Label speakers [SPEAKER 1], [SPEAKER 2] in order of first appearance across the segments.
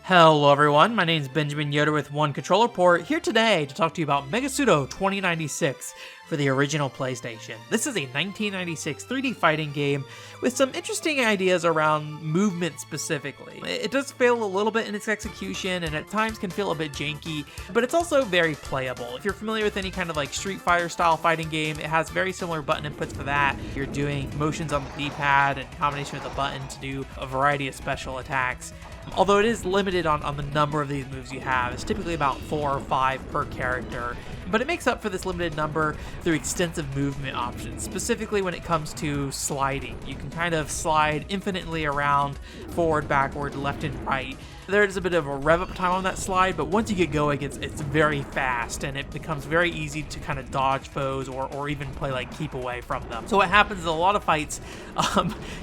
[SPEAKER 1] Hello everyone, my name is Benjamin Yoder with One Controller Port, here today to talk to you about Megatudo 2096 for the original PlayStation. This is a 1996 3D fighting game with some interesting ideas around movement specifically. It does fail a little bit in its execution and at times can feel a bit janky, but it's also very playable. If you're familiar with any kind of like Street Fighter style fighting game, it has very similar button inputs for that. You're doing motions on the D-pad and combination of the button to do a variety of special attacks. Although it is limited on the number of these moves you have. It's typically about 4 or 5 per character, but it makes up for this limited number through extensive movement options, specifically when it comes to sliding. You can kind of slide infinitely around, forward, backward, left and right. There is a bit of a rev up time on that slide, but once you get going, it's very fast and it becomes very easy to kind of dodge foes or even play like keep away from them. So what happens is a lot of fights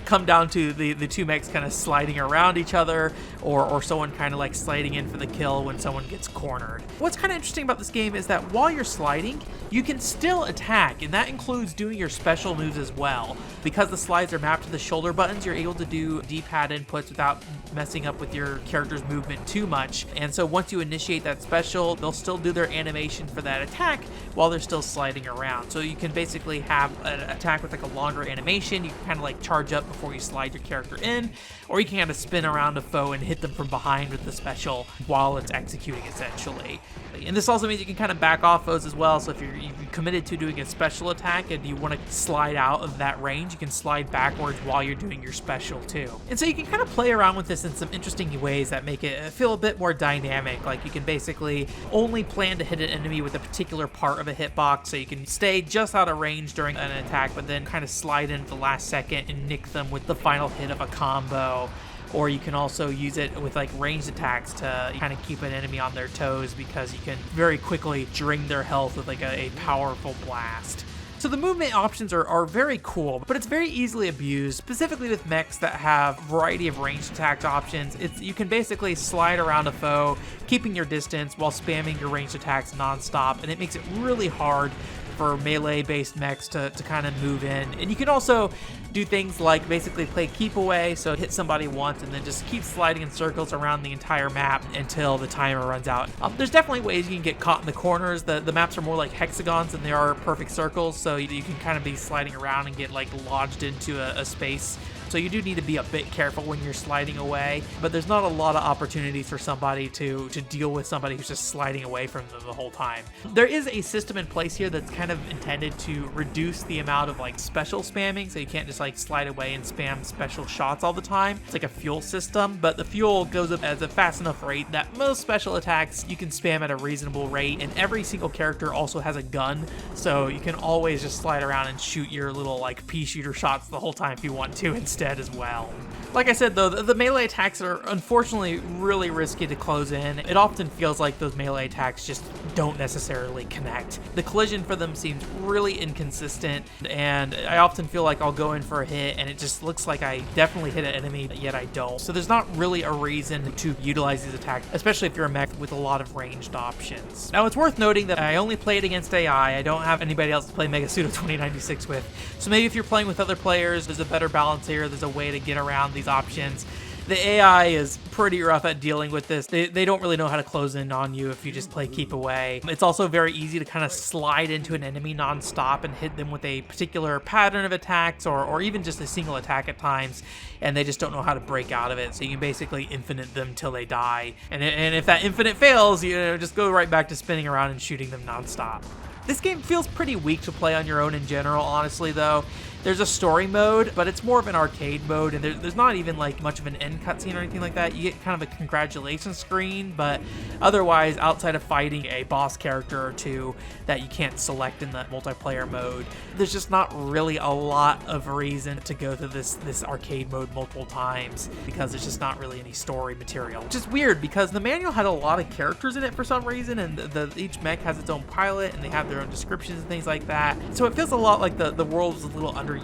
[SPEAKER 1] come down to the two mechs kind of sliding around each other or someone kind of like sliding in for the kill when someone gets cornered. What's kind of interesting about this game is that while you're sliding, you can still attack, and that includes doing your special moves as well. Because the slides are mapped to the shoulder buttons, you're able to do D-pad inputs without messing up with your character's movement too much. And so once you initiate that special, they'll still do their animation for that attack while they're still sliding around. So you can basically have an attack with like a longer animation. You can kind of like charge up before you slide your character in, or you can kind of spin around a foe and hit them from behind with the special while it's executing essentially. And this also means you can kind of back off foes as well. So if you're committed to doing a special attack and you want to slide out of that range, you can slide backwards while you're doing your special too. And so you can kind of play around with this in some interesting ways that make it feel a bit more dynamic. Like you can basically only plan to hit an enemy with a particular part of a hitbox, so you can stay just out of range during an attack, but then kind of slide in at the last second and nick them with the final hit of a combo. Or you can also use it with like ranged attacks to kind of keep an enemy on their toes, because you can very quickly drain their health with like a powerful blast. So the movement options are very cool, but it's very easily abused, specifically with mechs that have a variety of ranged attack options. You can basically slide around a foe, keeping your distance while spamming your ranged attacks nonstop, and it makes it really hard for melee-based mechs to kind of move in. And you can also do things like basically play keep away, so hit somebody once and then just keep sliding in circles around the entire map until the timer runs out. There's definitely ways you can get caught in the corners. The maps are more like hexagons than they are perfect circles, so you can kind of be sliding around and get like lodged into a space. So you do need to be a bit careful when you're sliding away, but there's not a lot of opportunities for somebody to deal with somebody who's just sliding away from them the whole time. There is a system in place here that's kind of intended to reduce the amount of like special spamming, so you can't just like slide away and spam special shots all the time. It's like a fuel system, but the fuel goes up at a fast enough rate that most special attacks you can spam at a reasonable rate, and every single character also has a gun, so you can always just slide around and shoot your little like pea shooter shots the whole time if you want to instead as well. Like I said though, the melee attacks are unfortunately really risky to close in. It often feels like those melee attacks just don't necessarily connect. The collision for them seems really inconsistent, and I often feel like I'll go in for a hit and it just looks like I definitely hit an enemy, yet I don't. So there's not really a reason to utilize these attacks, especially if you're a mech with a lot of ranged options. Now it's worth noting that I only played against AI. I don't have anybody else to play Megatudo 2096 with. So maybe if you're playing with other players, there's a better balance here. There's a way to get around these options. The AI is pretty rough at dealing with this. They don't really know how to close in on you if you just play keep away. It's also very easy to kind of slide into an enemy nonstop and hit them with a particular pattern of attacks or even just a single attack at times, and they just don't know how to break out of it. So you can basically infinite them till they die. And if that infinite fails, just go right back to spinning around and shooting them nonstop. This game feels pretty weak to play on your own in general, honestly, though. There's a story mode, but it's more of an arcade mode, and there's not even like much of an end cutscene or anything like that. You get kind of a congratulations screen, but otherwise, outside of fighting a boss character or two that you can't select in the multiplayer mode, there's just not really a lot of reason to go through this arcade mode multiple times, because there's just not really any story material. Which is weird, because the manual had a lot of characters in it for some reason, and each mech has its own pilot, and they have their own descriptions and things like that. So it feels a lot like the world was a little underutilized,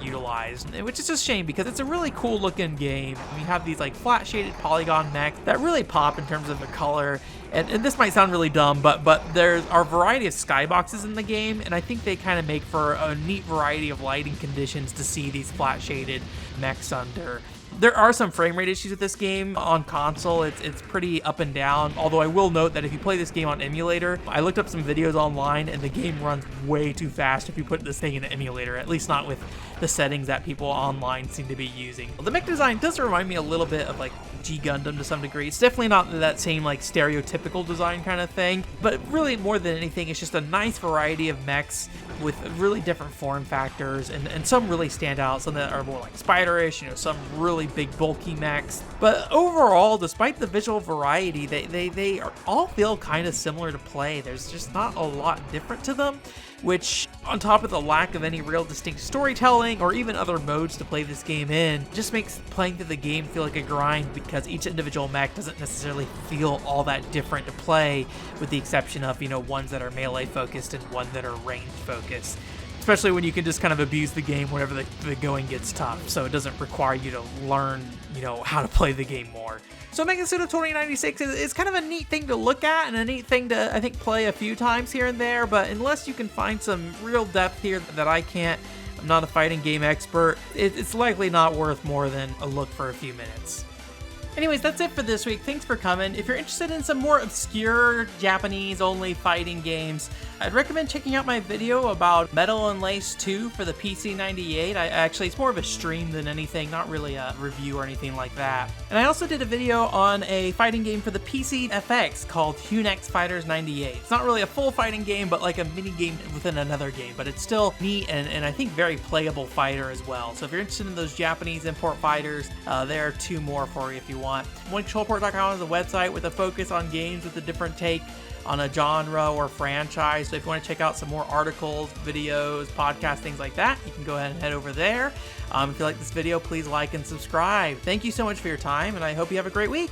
[SPEAKER 1] which is just a shame, because it's a really cool looking game. We have these like flat shaded polygon mech that really pop in terms of the color, and this might sound really dumb, but there are a variety of skyboxes in the game, and I think they kind of make for a neat variety of lighting conditions to see these flat shaded mechs under. There are some frame rate issues with this game on console. It's pretty up and down, although I will note that if you play this game on emulator, I looked up some videos online and the game runs way too fast if you put this thing in an emulator, at least not with the settings that people online seem to be using. The mech design does remind me a little bit of like G Gundam to some degree. It's definitely not that same like stereotypical design kind of thing, but really more than anything, it's just a nice variety of mechs with really different form factors, and some really stand out, some that are more like spiderish, some really big bulky mechs. But overall, despite the visual variety, they all feel kind of similar to play. There's just not a lot different to them, which, on top of the lack of any real distinct storytelling or even other modes to play this game in, just makes playing through the game feel like a grind, because each individual mech doesn't necessarily feel all that different to play, with the exception of, ones that are melee focused and one that are range focused. Especially when you can just kind of abuse the game whenever the going gets tough, so it doesn't require you to learn, how to play the game more. So Megatudo 2096 is kind of a neat thing to look at and a neat thing to, I think, play a few times here and there, but unless you can find some real depth here that I can't, I'm not a fighting game expert, it's likely not worth more than a look for a few minutes. Anyways, that's it for this week. Thanks for coming. If you're interested in some more obscure Japanese-only fighting games, I'd recommend checking out my video about Metal and Lace 2 for the PC98. Actually, it's more of a stream than anything, not really a review or anything like that. And I also did a video on a fighting game for the PC FX called Hunex Fighters 98. It's not really a full fighting game, but like a mini game within another game, but it's still neat and I think very playable fighter as well. So if you're interested in those Japanese import fighters, there are 2 more for you if you want. OneControlPort.com is a website with a focus on games with a different take on a genre or franchise. So if you want to check out some more articles, videos, podcasts, things like that, you can go ahead and head over there. If you like this video, please like and subscribe. Thank you so much for your time, and I hope you have a great week.